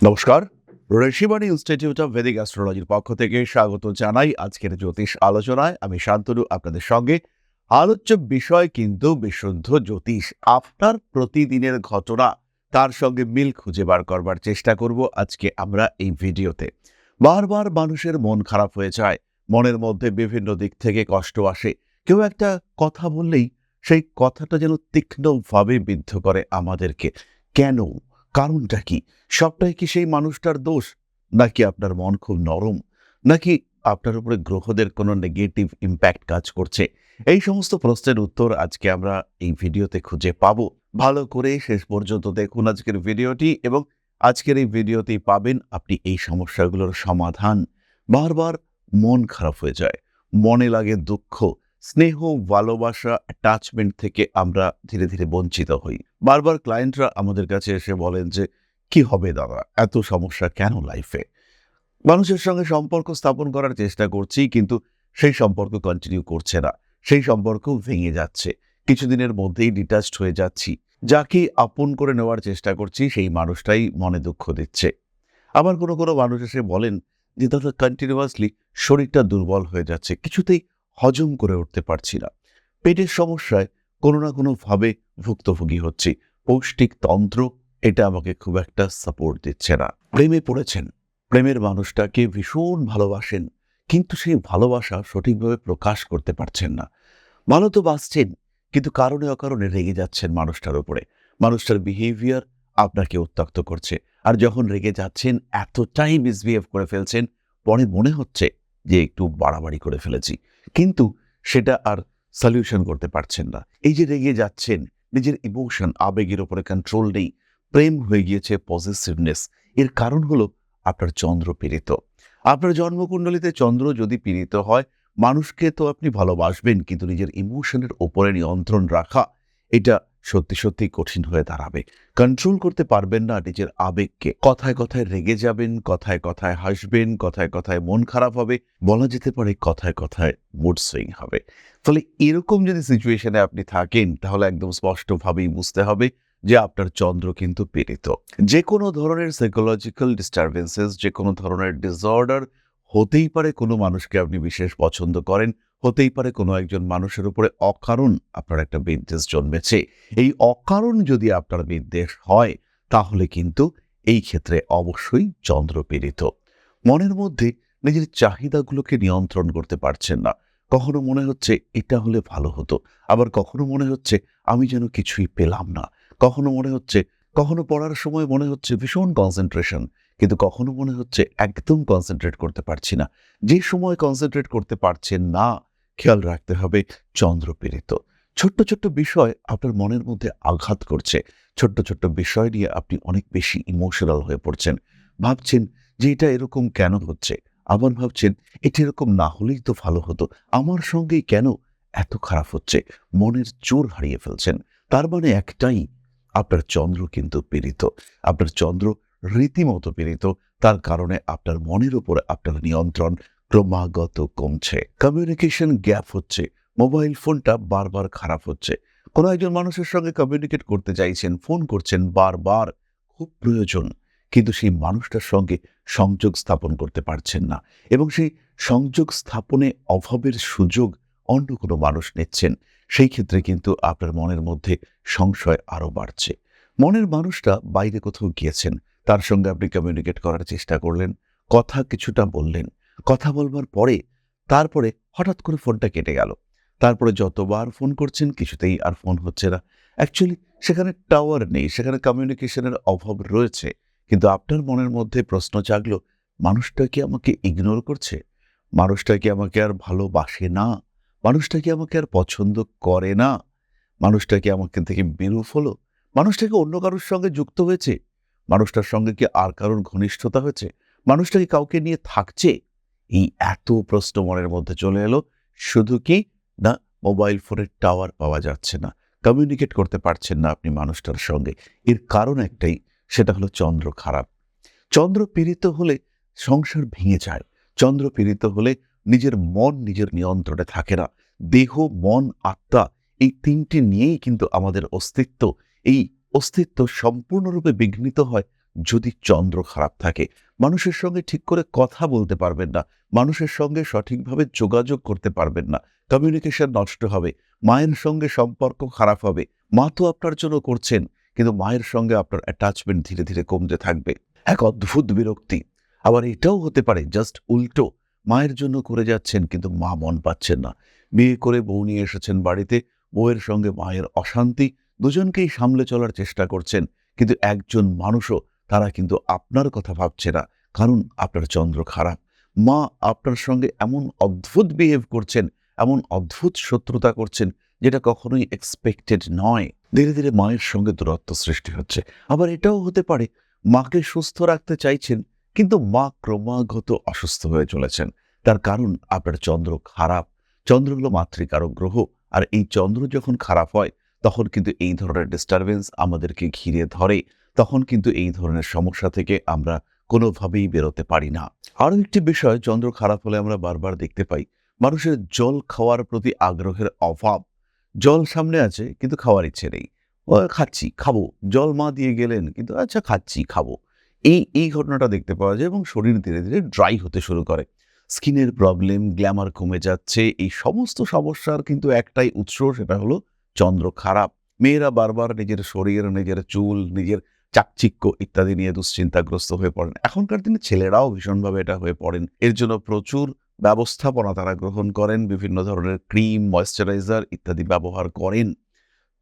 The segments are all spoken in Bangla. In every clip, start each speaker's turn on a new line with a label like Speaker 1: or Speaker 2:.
Speaker 1: নমস্কার। ঋষিবাণী ইনস্টিটিউট অফ ভেদিক অ্যাস্ট্রোলজির পক্ষ থেকে স্বাগত জানাই আজকের জ্যোতিষ আলোচনায়। আমি শান্তনু আপনাদের সঙ্গে। আলোচ্য বিষয় কিন্তু বিশুদ্ধ জ্যোতিষ। আপনার প্রতিদিনের ঘটনা তার সঙ্গে মিল খুঁজে বার করবার চেষ্টা করব আজকে আমরা এই ভিডিওতে। বারবার মানুষের মন খারাপ হয়ে যায়, মনের মধ্যে বিভিন্ন দিক থেকে কষ্ট আসে। কেউ একটা কথা বললেই সেই কথাটা যেন তীক্ষ্ণভাবে বিদ্ধ করে আমাদেরকে। কেন? কারণটা কি? সবটাই কি সেই মানুষটার দোষ? নাকি আপনার মন খুব নরম? নাকি আপনার উপরে গ্রহদের কোনো নেগেটিভ ইমপ্যাক্ট কাজ করছে? এই সমস্ত প্রশ্নের উত্তর আজকে আমরা এই ভিডিওতে খুঁজে পাবো। ভালো করে শেষ পর্যন্ত দেখুন আজকের ভিডিওটি এবং আজকের এই ভিডিওতেই পাবেন আপনি এই সমস্যাগুলোর সমাধান। বারবার মন খারাপ হয়ে যায়, মনে লাগে দুঃখ, স্নেহ, ভালোবাসা, অ্যাটাচমেন্ট থেকে আমরা ধীরে ধীরে বঞ্চিত হই। বারবার ক্লায়েন্টরা আমাদের কাছে এসে বলেন যে, "কি হবে দাদা? এত সমস্যা কেন লাইফে?" মানুষের সঙ্গে সম্পর্ক স্থাপন করার চেষ্টা করছি, কিন্তু সেই সম্পর্ক কন্টিনিউ করছে না। সেই সম্পর্ক ভেঙে যাচ্ছে। কিছুদিনের মধ্যেই ডিটাচড হয়ে যাচ্ছি। যাকে আপন করে নেওয়ার চেষ্টা করছি, সেই মানুষটাই মনে দুঃখ দিচ্ছে। আবার কোনো মানুষ এসে বলেন যে, "দাদা কন্টিনিউয়াসলি শরীরটা দুর্বল হয়ে যাচ্ছে। কিছুতেই হজম করে উঠতে পারছি না। পেটের সমস্যায় কোনো না কোনোভাবে ভুক্তভোগী হচ্ছি। পৌষ্টিক তন্ত্র এটা আমাকে খুব একটা সাপোর্ট দিচ্ছে না।" প্রেমে পড়েছেন, প্রেমের মানুষটাকে ভীষণ ভালোবাসেন, কিন্তু সেই ভালোবাসা সঠিকভাবে প্রকাশ করতে পারছেন না। ভালো তো বাসছেন, কিন্তু কারণে অকারণে রেগে যাচ্ছেন মানুষটার উপরে। মানুষটার বিহেভিয়ার আপনাকে উত্ত্যক্ত করছে। আর যখন রেগে যাচ্ছেন, এতটাই মিসবিহেভ করে ফেলছেন, পরে মনে হচ্ছে যে একটু বাড়াবাড়ি করে ফেলেছি। কিন্তু সেটা আর সলিউশন করতে পারছেন না। এই যে রেগে যাচ্ছেন, নিজের ইমোশন, আবেগের উপরে কন্ট্রোল নেই। প্রেম হয়ে গিয়েছে পজেসিভনেস। এর কারণ হলো আপনার চন্দ্র পীড়িত। আপনার জন্মকুণ্ডলিতে চন্দ্র যদি পীড়িত হয়, মানুষকে তো আপনি ভালোবাসবেন, কিন্তু নিজের ইমোশনের উপরে নিয়ন্ত্রণ রাখা এটা সত্যি কঠিন হয়ে দাঁড়াবে। কন্ট্রোল করতে পারবেন না নিজের আবেগকে। কথায় কথায় রেগে যাবেন, কথায় কথায় হাসবেন, কথায় কথায় মন খারাপ হবে, বলা যেতে পারে কথায় কথায় মুড সুইং হবে। ফলে এরকম যদি সিচুয়েশনে আপনি থাকেন, তাহলে একদম স্পষ্টভাবেই বুঝতে হবে যে আপনার চন্দ্র কিন্তু পীড়িত। যে কোনো ধরনের সাইকোলজিক্যাল ডিস্টারবেন্সেস, যে কোনো ধরনের ডিসঅর্ডার হতেই পারে। কোনো মানুষকে আপনি বিশেষ পছন্দ করেন, হতেই পারে কোনো একজন মানুষের উপরে অকারণ আপনার একটা বিদ্বেষ জন্মেছে। এই অকারণ যদি আপনার বিদ্বেষ হয়, তাহলে কিন্তু এই ক্ষেত্রে অবশ্যই চন্দ্র পীড়িত। মনের মধ্যে নিজের চাহিদাগুলোকে নিয়ন্ত্রণ করতে পারছেন না। কখনো মনে হচ্ছে এটা হলে ভালো হতো, আবার কখনো মনে হচ্ছে আমি যেন কিছুই পেলাম না। কখনো মনে হচ্ছে, কখনো পড়ার সময় মনে হচ্ছে ভীষণ কনসেন্ট্রেশন, কিন্তু কখনো মনে হচ্ছে একদম কনসেন্ট্রেট করতে পারছি না। যে সময় কনসেন্ট্রেট করতে পারছেন না, খেয়াল রাখতে হবে চন্দ্রপীড়িত। ছোট্ট বিষয় আপনার মনের মধ্যে আঘাত করছে। ছোট্ট বিষয় নিয়ে আপনি অনেক বেশি ইমোশনাল হয়ে পড়ছেন। ভাবছেন যে এটা এরকম কেন হচ্ছে? আবার ভাবছেন এটা এরকম না হলেই তো ভালো হতো। আমার সঙ্গেই কেন এত খারাপ হচ্ছে? মনের জোর হারিয়ে ফেলছেন। তার মানে একটাই, আপনার চন্দ্র কিন্তু পীড়িত। আপনার চন্দ্র রীতিমতো পীড়িত। তার কারণে আপনার মনের উপরে আপনার নিয়ন্ত্রণ ক্রমাগত কমছে। কমিউনিকেশন গ্যাপ হচ্ছে। মোবাইল ফোনটা বারবার খারাপ হচ্ছে। কোনো একজন মানুষের সঙ্গে কমিউনিকেট করতে চাইছেন, ফোন করছেন বারবার, খুব প্রয়োজন। কিন্তু সেই মানুষটার সঙ্গে সংযোগ স্থাপন করতে পারছেন না এবং সেই সংযোগ স্থাপনে অভাবের সুযোগ অন্য কোনো মানুষ নিচ্ছেন। সেই ক্ষেত্রে কিন্তু আপনার মনের মধ্যে সংশয় আরো বাড়ছে। মনের মানুষটা বাইরে কোথাও গিয়েছেন, তার সঙ্গে আপনি কমিউনিকেট করার চেষ্টা করলেন, কথা কিছুটা বললেন। কথা বলবার পরে তারপরে হঠাৎ করে ফোনটা কেটে গেল। তারপরে যতবার ফোন করছেন কিছুতেই আর ফোন হচ্ছে না। অ্যাকচুয়ালি সেখানে টাওয়ার নেই, সেখানে কমিউনিকেশনের অভাব রয়েছে। কিন্তু আপনার মনের মধ্যে প্রশ্ন জাগলো, মানুষটা কি আমাকে ইগনোর করছে? মানুষটা কি আমাকে আর ভালোবাসে না? মানুষটা কি আমাকে আর পছন্দ করে না? মানুষটা কি আমাকে থেকে বিরূপ হলো? মানুষটা কি অন্য কারোর সঙ্গে যুক্ত হয়েছে? মানুষটার সঙ্গে কি আর কারোর ঘনিষ্ঠতা হয়েছে? মানুষটা কি কাউকে নিয়ে থাকছে? এই এত প্রশ্ন মনের মধ্যে চলে এলো। শুধু কি না, মোবাইল ফোনের টাওয়ার পাওয়া যাচ্ছে না। কমিউনিকেট করতে পারছেন না আপনি মানুষটার সঙ্গে। এর কারণ একটাই, সেটা হলো চন্দ্র খারাপ। চন্দ্র পীড়িত হলে সংসার ভেঙে যায়। চন্দ্র পীড়িত হলে নিজের মন নিজের নিয়ন্ত্রণে থাকে না। দেহ, মন, আত্মা এই ৩টি নিয়েই কিন্তু আমাদের অস্তিত্ব। এই অস্তিত্ব সম্পূর্ণরূপে বিঘ্নিত হয় যদি চন্দ্র খারাপ থাকে, মানুষের সঙ্গে ঠিক করে কথা বলতে পারবেন না, মানুষের সঙ্গে সঠিকভাবে যোগাযোগ করতে পারবেন না, কমিউনিকেশন নষ্ট হবে, মায়ের সঙ্গে সম্পর্ক খারাপ হবে। মা তো আপনার জন্য করছেন, কিন্তু মায়ের সঙ্গে আপনার অ্যাটাচমেন্ট ধীরে ধীরে কমতে থাকবে, এক অদ্ভুত বিরক্তি। আবার এটাও হতে পারে জাস্ট উল্টো, মায়ের জন্য করে যাচ্ছেন কিন্তু মা মন পাচ্ছেন না, বিয়ে করে বউ নিয়ে এসেছেন বাড়িতে, বউয়ের সঙ্গে মায়ের অশান্তি, দুজনকেই সামলে চলার চেষ্টা করছেন, কিন্তু একজন মানুষও তারা কিন্তু আপনার কথা ভাবছে না, কারণ আপনার চন্দ্র খারাপ। মা আপনার সঙ্গে এমন অদ্ভুত বিহেভ করছেন, এমন অদ্ভুত শত্রুতা করছেন, যেটা কখনোই এক্সপেক্টেড নয়। ধীরে ধীরে মায়ের সঙ্গে দূরত্ব সৃষ্টি হচ্ছে। আবার এটাও হতে পারে মাকে সুস্থ রাখতে চাইছেন, কিন্তু মা ক্রমাগত অসুস্থ হয়ে চলেছেন। তার কারণ আপনার চন্দ্র খারাপ। চন্দ্র হলো মাতৃকারক গ্রহ, আর এই চন্দ্র যখন খারাপ হয় তখন কিন্তু এই ধরনের ডিস্টারবেন্স আমাদেরকে ঘিরে ধরে, তখন কিন্তু এই ধরনের সমস্যা থেকে আমরা কোনোভাবেই বেরোতে পারি না। আরও একটি বিষয়, চন্দ্র খারাপ হলে আমরা বারবার দেখতে পাই মানুষের জল খাওয়ার প্রতি আগ্রহের অভাব। জল সামনে আছে কিন্তু খাওয়ার ইচ্ছে নেই, খাচ্ছি খাবো, জল মা দিয়ে গেলেন কিন্তু আচ্ছা খাচ্ছি খাবো, এই ঘটনাটা দেখতে পাওয়া যায়, এবং শরীর ধীরে ধীরে ড্রাই হতে শুরু করে, স্কিনের প্রবলেম, গ্ল্যামার কমে যাচ্ছে। এই সমস্ত সমস্যার কিন্তু একটাই উৎস, সেটা হলো চন্দ্র খারাপ। মেয়েরা বারবার নিজের শরীর, নিজের চুল, নিজের চাকচিক্য ইত্যাদি নিয়ে দুশ্চিন্তাগ্রস্ত হয়ে পড়েন। এখনকার দিনে ছেলেরাও ভীষণভাবে এটা হয়ে পড়েন। এর জন্য প্রচুর ব্যবস্থাপনা তারা গ্রহণ করেন, বিভিন্ন ধরনের ক্রিম, ময়েশ্চারাইজার ইত্যাদি ব্যবহার করেন।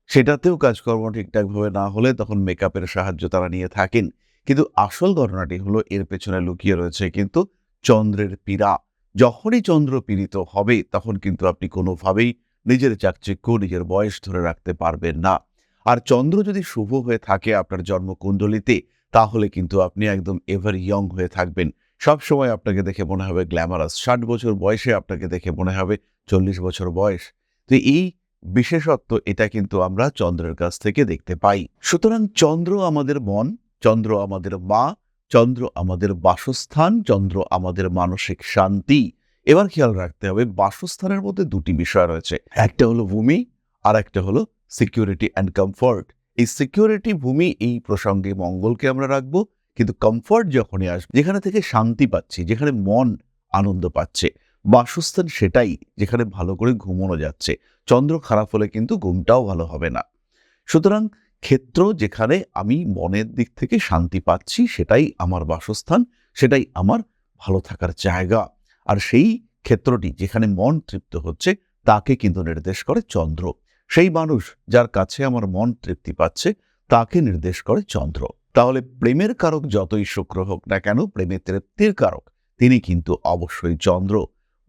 Speaker 1: সেটাতেও কাজকর্ম ঠিকঠাকভাবে না হলে তখন মেকআপের সাহায্য তারা নিয়ে থাকেন। কিন্তু আসল ঘটনাটি হলো এর পেছনে লুকিয়ে রয়েছে কিন্তু চন্দ্রের পীড়া। যখনই চন্দ্র পীড়িত হবে তখন কিন্তু আপনি কোনোভাবেই নিজের চাকচিক্য, নিজের বয়স ধরে রাখতে পারবেন না। আর চন্দ্র যদি শুভ হয়ে থাকে আপনার জন্মকুণ্ডলিতে, তাহলে কিন্তু আপনি একদম এভার ইয়ং হয়ে থাকবেন। সবসময় আপনাকে দেখে মনে হবে গ্ল্যামারাস। 60 বছর বয়সে আপনাকে দেখে মনে হবে 40 বছর বয়স। তো এই বিশেষত্ব, এটা কিন্তু আমরা চন্দ্রের কাছ থেকে দেখতে পাই। সুতরাং চন্দ্র আমাদের মন, চন্দ্র আমাদের মা, চন্দ্র আমাদের বাসস্থান, চন্দ্র আমাদের মানসিক শান্তি। এবার খেয়াল রাখতে হবে, বাসস্থানের মধ্যে দুটি বিষয় রয়েছে, একটা হলো ভূমি, আর একটা হলো সিকিউরিটি অ্যান্ড কমফর্ট। এই সিকিউরিটি, ভূমি, এই প্রসঙ্গে মঙ্গলকে আমরা রাখবো, কিন্তু কমফর্ট যখনই আসবে, যেখানে থেকে শান্তি পাচ্ছি, যেখানে মন আনন্দ পাচ্ছে, বাসস্থান সেটাই যেখানে ভালো করে ঘুমানো যাচ্ছে। চন্দ্র খারাপ হলে কিন্তু ঘুমটাও ভালো হবে না। সুতরাং ক্ষেত্র যেখানে আমি মনের দিক থেকে শান্তি পাচ্ছি, সেটাই আমার বাসস্থান, সেটাই আমার ভালো থাকার জায়গা। আর সেই ক্ষেত্রটি যেখানে মন তৃপ্ত হচ্ছে, তাকে কিন্তু নির্দেশ করে চন্দ্র। সেই মানুষ যার কাছে আমার মন তৃপ্তি পাচ্ছে, তাকে নির্দেশ করে চন্দ্র। তাহলে প্রেমের কারক যতই শুক্র হোক না কেন, প্রেমের তৃপ্তির কারক তিনি কিন্তু অবশ্যই চন্দ্র।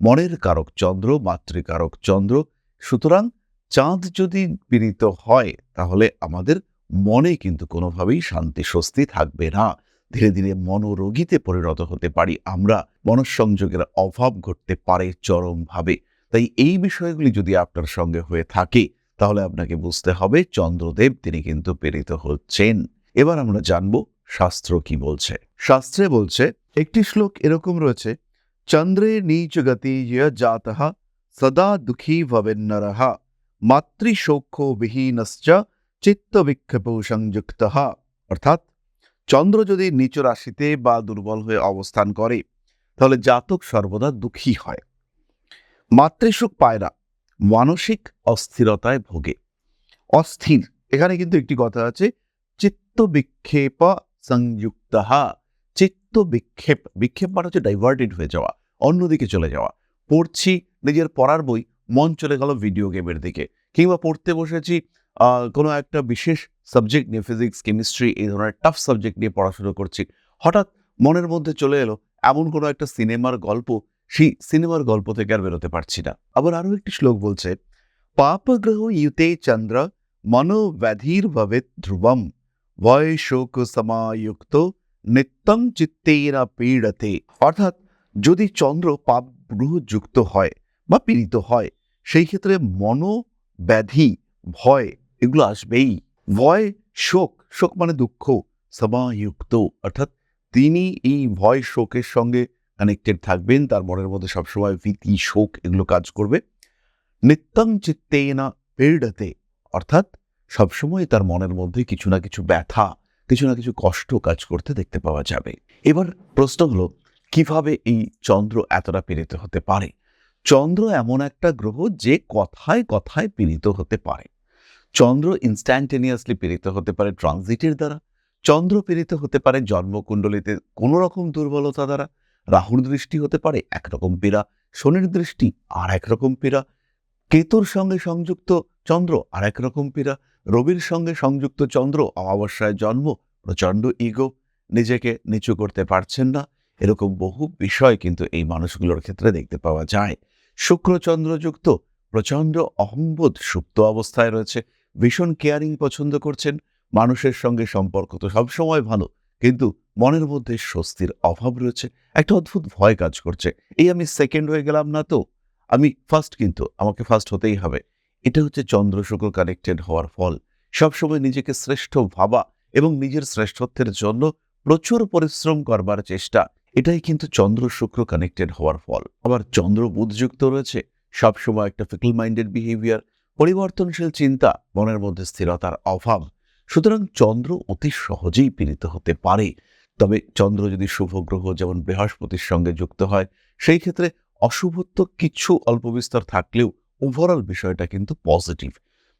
Speaker 1: মনের কারক চন্দ্র, মাতৃকারক চন্দ্র। সুতরাং চাঁদ যদি পীড়িত হয়, তাহলে আমাদের মনে কিন্তু কোনোভাবেই শান্তি স্বস্তি থাকবে না। ধীরে ধীরে মনোরোগীতে পরিণত হতে পারি আমরা, মনঃসংযোগের অভাব ঘটতে পারে চরমভাবে। তাই এই বিষয়গুলি যদি আপনার সঙ্গে হয়ে থাকে, তাহলে আপনাকে বুঝতে হবে চন্দ্রদেব তিনি কিন্তু পীড়িত হচ্ছেন। এবার আমরা জানব শাস্ত্র কি বলছে। শাস্ত্রে বলছে, একটি শ্লোক এরকম রয়েছে, চন্দ্রে নীচ গতি জাতঃ সদা দুঃখী ভবেন্নরঃ মাতৃশোক বিহীনশ্চ চিত্ত বিক্ষেপ সংযুক্তঃ। অর্থাৎ চন্দ্র যদি নিচ রাশিতে বা দুর্বল হয়ে অবস্থান করে, তাহলে জাতক সর্বদা দুঃখী হয়, মাতৃসুখ পায় না, মানসিক অস্থিরতায় ভোগে। অস্থির, এখানে কিন্তু একটি কথা আছে, চিত্ত বিক্ষেপ সংযুক্তঃ। চিত্ত বিক্ষেপ, বিক্ষেপ মানে হচ্ছে ডাইভার্টেড হয়ে যাওয়া, অন্যদিকে চলে যাওয়া। পড়ছি নিজের পড়ার বই, মন চলে গেল ভিডিও গেমের দিকে, কিংবা পড়তে বসেছি কোনো একটা বিশেষ সাবজেক্ট নিয়ে, ফিজিক্স, কেমিস্ট্রি, এই ধরনের টাফ সাবজেক্ট নিয়ে পড়াশোনা করছি, হঠাৎ মনের মধ্যে চলে এলো এমন কোনো একটা সিনেমার গল্প, সেই সিনেমার গল্প থেকে আর বেরোতে পারছি না। আবার আরও একটি শ্লোক বলছে, পাপগ্রহ ইউতে চন্দ্র মনোব্যাধির ভবেৎ ধ্রুবম ভয় শোক সমায়ুক্ত নিত্যং চিত্তেনা পীড়তে। অর্থাৎ যদি চন্দ্র পাপ গ্রহ যুক্ত হয় বা পীড়িত হয়, সেই ক্ষেত্রে মনোব্যাধি, ভয়, এগুলো আসবেই। ভয়, শোক, শোক মানে দুঃখ, সমায়ুক্ত অর্থাৎ তিনি এই ভয় শোকের সঙ্গে কানেক্টেড থাকবেন, তার মনের মধ্যে সবসময় ভীতি, শোক এগুলো কাজ করবে। নিত্যং চিত্তেনা পীড়তে, অর্থাৎ সবসময় তার মনের মধ্যে কিছু না কিছু ব্যথা, কিছু না কিছু কষ্ট কাজ করতে দেখতে পাওয়া যাবে। এবার প্রশ্ন হলো, কিভাবে এই চন্দ্র এতটা পীড়িত হতে পারে? চন্দ্র এমন একটা গ্রহ যে কথায় কথায় পীড়িত হতে পারে। চন্দ্র ইনস্ট্যান্টেনিয়াসলি পীড়িত হতে পারে ট্রানজিটের দ্বারা। চন্দ্র পীড়িত হতে পারে জন্মকুণ্ডলিতে কোনো রকম দুর্বলতা দ্বারা। রাহুর দৃষ্টি হতে পারে একরকম পীড়া, শনির দৃষ্টি আর একরকম পীড়া, কেতুর সঙ্গে সংযুক্ত চন্দ্র আর একরকম পীড়া, রবির সঙ্গে সংযুক্ত চন্দ্র অমাবস্যায় জন্ম, প্রচণ্ড ইগো, নিজেকে নিচু করতে পারছেন না, এরকম বহু বিষয় কিন্তু এই মানুষগুলোর ক্ষেত্রে দেখতে পাওয়া যায়। শুক্র চন্দ্রযুক্ত প্রচণ্ড অহংবোধ সুপ্ত অবস্থায় রয়েছে, ভীষণ কেয়ারিং পছন্দ করছেন, মানুষের সঙ্গে সম্পর্ক তো সবসময় ভালো, কিন্তু মনের মধ্যে স্বস্তির অভাব রয়েছে, একটা অদ্ভুত ভয় কাজ করছে, এই আমি সেকেন্ড হয়ে গেলাম না তো, আমি ফার্স্ট, কিন্তু আমাকে ফার্স্ট হতেই হবে। এটা হচ্ছে চন্দ্র শুক্র কানেক্টেড হওয়ার ফল। সবসময় নিজেকে শ্রেষ্ঠ ভাবা এবং নিজের শ্রেষ্ঠত্বের জন্য প্রচুর পরিশ্রম করবার চেষ্টা, এটাই কিন্তু চন্দ্র শুক্র কানেক্টেড হওয়ার ফল। আবার চন্দ্র বুধযুক্ত রয়েছে, সবসময় একটা ফিকল মাইন্ডেড বিহেভিয়ার, পরিবর্তনশীল চিন্তা, মনের মধ্যে স্থিরতার অভাব। সুতরাং চন্দ্র অতি সহজেই পীড়িত হতে পারে। তবে চন্দ্র যদি শুভ গ্রহ যেমন বৃহস্পতির সঙ্গে যুক্ত হয়, সেই ক্ষেত্রে অশুভত্ব কিছু অল্প বিস্তর থাকলেও ওভারঅল বিষয়টা কিন্তু পজিটিভ।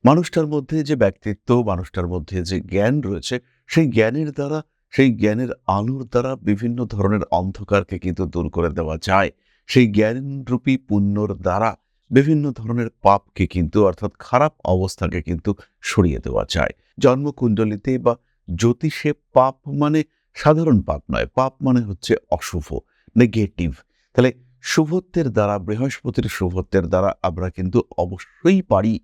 Speaker 1: মানুষটার মধ্যে যে ব্যক্তিত্ব, মানুষটার মধ্যে যে জ্ঞান রয়েছে, সেই জ্ঞানের দ্বারা, সেই জ্ঞানের আলোর দ্বারা বিভিন্ন ধরনের অন্ধকারকে কিন্তু দূর করে দেওয়া যায়। সেই জ্ঞানরূপী পুণ্যর দ্বারা বিভিন্ন ধরনের পাপকে কিন্তু, অর্থাৎ খারাপ অবস্থাকে কিন্তু সরিয়ে দেওয়া যায়। জন্মকুণ্ডলিতে বা জ্যোতিষে পাপ মানে সাধারণ পাপ নয়, পাপ মানে হচ্ছে অশুভ, নেগেটিভ। তাহলে শুভত্বের দ্বারা, বৃহস্পতির শুভত্বের দ্বারা আমরা কিন্তু অবশ্যই পারি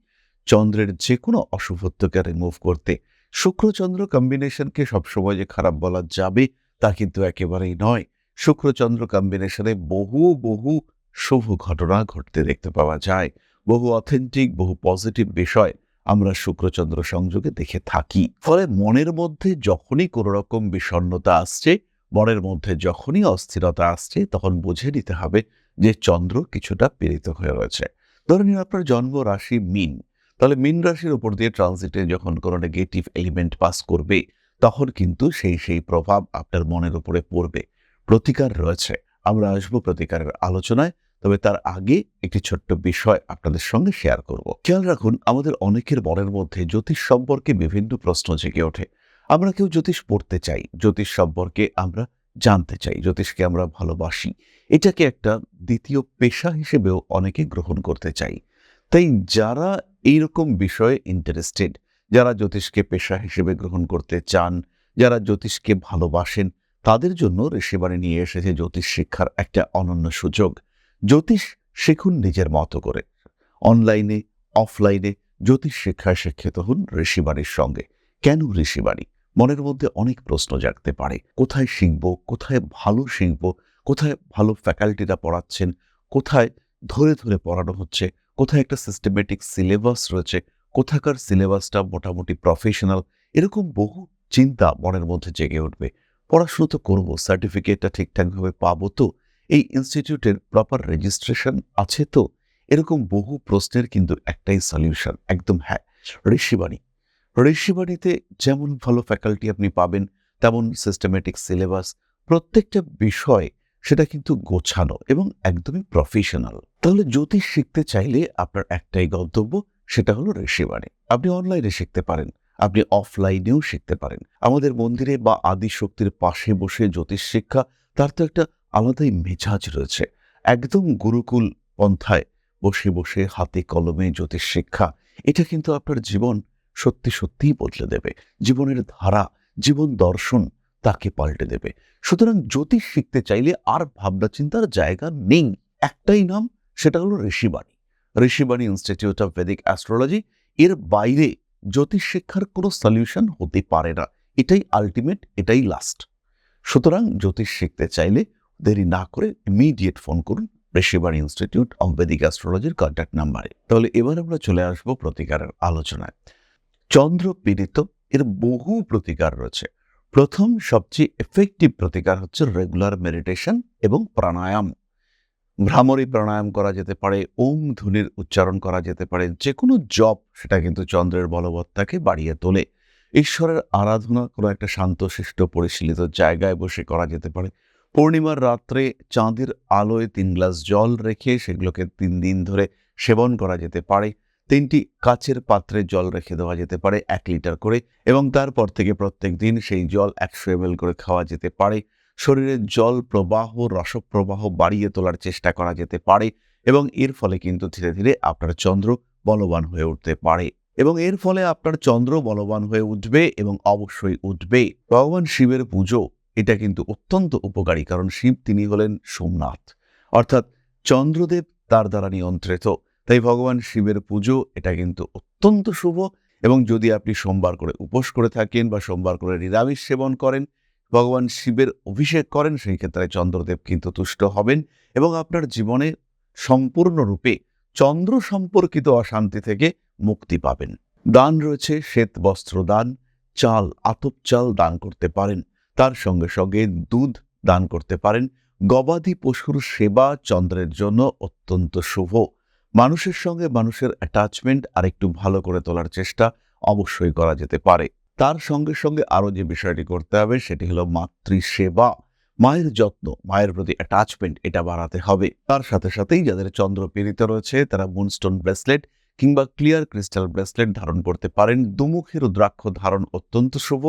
Speaker 1: চন্দ্রের যে কোনো অশুভত্বকে রিমুভ করতে। শুক্রচন্দ্র কম্বিনেশনকে সবসময় যে খারাপ বলা যাবে তা কিন্তু একেবারেই নয়। শুক্রচন্দ্র কম্বিনেশনে বহু বহু শুভ ঘটনা ঘটতে দেখতে পাওয়া যায়, বহু অথেন্টিক, বহু পজিটিভ বিষয় আমরা শুক্রচন্দ্র সংযোগে দেখে থাকি। ফলে মনের মধ্যে যখনই কোনো রকম বিষণ্ণতা আসছে, মনের মধ্যে যখনই অস্থিরতা আসছে, তখন বুঝে নিতে হবে যে চন্দ্র কিছুটা পীড়িত হয়ে রয়েছে। ধরে নিন আপনার জন্ম রাশি মীন, তাহলে মীন রাশির উপর দিয়ে ট্রানজিটে যখন কোনো নেগেটিভ এলিমেন্ট পাস করবে, তখন কিন্তু সেই প্রভাব আপনার মনের উপরে পড়বে। প্রতিকার রয়েছে, আমরা আসবো প্রতিকারের আলোচনায়, তবে তার আগে একটি ছোট্ট বিষয় আপনাদের সঙ্গে শেয়ার করব। খেয়াল রাখুন, আমাদের অনেকের মনের মধ্যে জ্যোতিষ সম্পর্কে বিভিন্ন প্রশ্ন জেগে ওঠে। আমরা কেউ জ্যোতিষ পড়তে চাই, জ্যোতিষ সম্পর্কে আমরা জানতে চাই, জ্যোতিষকে আমরা ভালোবাসি, এটাকে একটা দ্বিতীয় পেশা হিসেবেও অনেকে গ্রহণ করতে চাই। তাই যারা এইরকম বিষয়ে ইন্টারেস্টেড, যারা জ্যোতিষকে পেশা হিসেবে গ্রহণ করতে চান, যারা জ্যোতিষকে ভালোবাসেন, তাদের জন্য ঋষিবাণী নিয়ে এসেছে জ্যোতিষ শিক্ষার একটা অনন্য সুযোগ। জ্যোতিষ শিখুন নিজের মতো করে, অনলাইনে অফলাইনে জ্যোতিষ শিক্ষায় শিক্ষিত হন ঋষিবাণীর সঙ্গে। কেন ঋষিবাণী? মনের মধ্যে অনেক প্রশ্ন জাগতে পারে, কোথায় শিখব, কোথায় ভালো শিখব, কোথায় ভালো ফ্যাকাল্টিরা পড়াচ্ছেন, কোথায় ধরে ধরে পড়ানো হচ্ছে, কোথায় একটা সিস্টেমেটিক সিলেবাস রয়েছে, কোথাকার সিলেবাসটা মোটামুটি প্রফেশনাল, এরকম বহু চিন্তা মনের মধ্যে জেগে উঠবে। পড়াশুনো তো করবো, সার্টিফিকেটটা ঠিকঠাকভাবে পাবো তো, এই ইনস্টিটিউটের প্রপার রেজিস্ট্রেশন আছে তো, এরকম বহু প্রশ্নের কিন্তু একটাই সলিউশন, একদম হ্যাঁ, ঋষিবাণী। ঋষিবাণীতে যেমন ভালো ফ্যাকাল্টি আপনি পাবেন, তেমন সিস্টেমেটিক সিলেবাস, প্রত্যেকটা বিষয় সেটা কিন্তু গোছানো এবং একদমই প্রফেশনাল। তাহলে জ্যোতিষ শিখতে চাইলে আপনার একটাই গন্তব্য, সেটা হলো ঋষিবাণী। আপনি অনলাইনে শিখতে পারেন, আপনি অফলাইনেও শিখতে পারেন। আমাদের মন্দিরে বা আদি শক্তির পাশে বসে জ্যোতিষ শিক্ষা, তার তো একটা আলাদাই মেজাজ রয়েছে। একদম গুরুকুল পন্থায় বসে বসে হাতে কলমে জ্যোতিষ শিক্ষা, এটা কিন্তু আপনার জীবন সত্যি সত্যিই বদলে দেবে। জীবনের ধারা, জীবন দর্শন তাকে পাল্টে দেবে। সুতরাং জ্যোতিষ শিখতে চাইলে আর ভাবনা চিন্তার জায়গা নেই, একটাই নাম, সেটা হলো Rishibani. Rishibani institute of Vedic astrology. এর বাইরে জ্যোতিষ শিক্ষার কোনো সলিউশন হতে পারে না, এটাই আলটিমেট, এটাই লাস্ট। সুতরাং জ্যোতিষ শিখতে চাইলে দেরি না করে ইমিডিয়েট ফোন করুন Rishibani institute of Vedic অ্যাস্ট্রোলজির contact নাম্বারে। তাহলে এবার আমরা চলে আসবো প্রতিকারের আলোচনায়। চন্দ্র পীড়িত, এর বহু প্রতিকার রয়েছে। প্রথম সবচেয়ে এফেক্টিভ প্রতিকার হচ্ছে রেগুলার মেডিটেশন এবং প্রাণায়াম। ভ্রামরী প্রাণায়াম করা যেতে পারে, ওম ধ্বনির উচ্চারণ করা যেতে পারে, যে কোনো জপ, সেটা কিন্তু চন্দ্রের বলবত্তাকে বাড়িয়ে তোলে। ঈশ্বরের আরাধনা কোনো একটা শান্তশিষ্ট পরিশীলিত জায়গায় বসে করা যেতে পারে। পূর্ণিমার রাত্রে চাঁদের আলোয় 3 গ্লাস জল রেখে সেগুলোকে 3 দিন ধরে সেবন করা যেতে পারে। 3টি কাচের পাত্রে জল রেখে দেওয়া যেতে পারে 1 লিটার করে, এবং তারপর থেকে প্রত্যেক দিন সেই জল 100 ml করে খাওয়া যেতে পারে। শরীরের জল প্রবাহ, রসপ্রবাহ বাড়িয়ে তোলার চেষ্টা করা যেতে পারে, এবং এর ফলে কিন্তু ধীরে ধীরে আপনার চন্দ্র বলবান হয়ে উঠতে পারে। এবং এর ফলে আপনার চন্দ্র বলবান হয়ে উঠবে, এবং অবশ্যই উঠবে। ভগবান শিবের পুজো এটা কিন্তু অত্যন্ত উপকারী, কারণ শিব তিনি হলেন সোমনাথ, অর্থাৎ চন্দ্রদেব তার দ্বারা নিয়ন্ত্রিত। তাই ভগবান শিবের পুজো এটা কিন্তু অত্যন্ত শুভ। এবং যদি আপনি সোমবার করে উপোস করে থাকেন বা সোমবার করে নিরামিষ সেবন করেন, ভগবান শিবের অভিষেক করেন, সেই ক্ষেত্রে চন্দ্রদেব কিন্তু তুষ্ট হবেন, এবং আপনার জীবনে সম্পূর্ণরূপে চন্দ্র সম্পর্কিত অশান্তি থেকে মুক্তি পাবেন। দান রয়েছে শ্বেত বস্ত্র দান, চাল, আতপ চাল দান করতে পারেন। তার সঙ্গে সঙ্গে দুধ দান করতে পারেন। গবাদি পশুর সেবা চন্দ্রের জন্য অত্যন্ত শুভ। মানুষের সঙ্গে মানুষের অ্যাটাচমেন্ট আরেকটু ভালো করে তোলার চেষ্টা অবশ্যই করা যেতে পারে। তার সঙ্গে সঙ্গে আরও যে বিষয়টি করতে হবে সেটি হলো মাতৃসেবা। মায়ের যত্ন, মায়ের প্রতি অ্যাটাচমেন্ট এটা বাড়াতে হবে। তার সাথে সাথেই যাদের চন্দ্র পীড়িত রয়েছে তারা মুনস্টোন ব্রেসলেট কিংবা ক্লিয়ার ক্রিস্টাল ব্রেসলেট ধারণ করতে পারেন। দুমুখী রুদ্রাক্ষ ধারণ অত্যন্ত শুভ।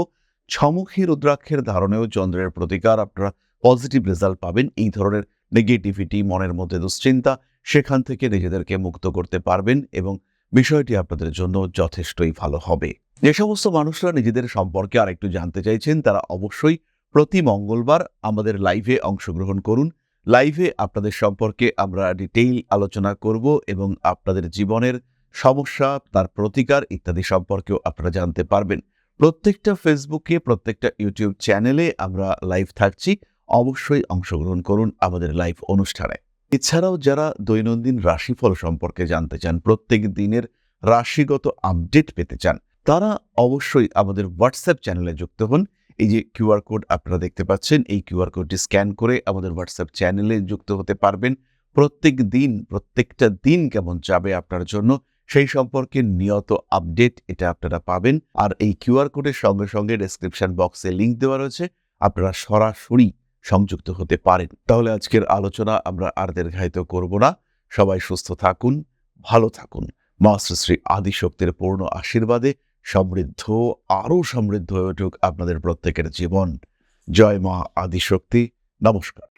Speaker 1: 6মুখী রুদ্রাক্ষের ধারণেও চন্দ্রের প্রতিকার, আপনারা পজিটিভ রেজাল্ট পাবেন। এই ধরনের নেগেটিভিটি, মনের মধ্যে দুশ্চিন্তা, সেখান থেকে নিজেদেরকে মুক্ত করতে পারবেন, এবং বিষয়টি আপনাদের জন্য যথেষ্টই ভালো হবে। যে সমস্ত মানুষরা নিজেদের সম্পর্কে আরেকটু জানতে চাইছেন তারা অবশ্যই প্রতি মঙ্গলবার আমাদের লাইভে অংশগ্রহণ করুন। লাইভে আপনাদের সম্পর্কে আমরা ডিটেইল আলোচনা করব, এবং আপনাদের জীবনের সমস্যা, তার প্রতিকার ইত্যাদি সম্পর্কেও আপনারা জানতে পারবেন। প্রত্যেকটা ফেসবুকে, প্রত্যেকটা ইউটিউব চ্যানেলে আমরা লাইভ থাকছি। অবশ্যই অংশগ্রহণ করুন আমাদের লাইভ অনুষ্ঠানে। এছাড়াও যারা দৈনন্দিন রাশিফল সম্পর্কে জানতে চান, প্রত্যেক দিনের রাশিগত আপডেট পেতে চান, তারা অবশ্যই আমাদের হোয়াটসঅ্যাপ চ্যানেলে যুক্ত হন। এই যে কিউআর কোড আপনারা দেখতে পাচ্ছেন, এই কিউআর কোডটি স্ক্যান করে আমাদের হোয়াটসঅ্যাপ চ্যানেলে যুক্ত হতে পারবেন। প্রত্যেক দিন, প্রত্যেকটা দিন কেমন যাবে আপনার জন্য সেই সম্পর্কে নিয়ত আপডেট এটা আপনারা পাবেন। আর এই কিউআর কোডের সঙ্গে সঙ্গে ডেসক্রিপশন বক্সে লিংক দেওয়া রয়েছে, আপনারা সরাসরি সংযুক্ত হতে পারেন। তাহলে আজকের আলোচনা আমরা আর দীর্ঘায়িত করব না। সবাই সুস্থ থাকুন, ভালো থাকুন। মা শ্রী শ্রী আদিশক্তির পূর্ণ আশীর্বাদে সমৃদ্ধ, আরও সমৃদ্ধ হয়ে উঠুক আপনাদের প্রত্যেকের জীবন। জয় মা আদিশক্তি। নমস্কার।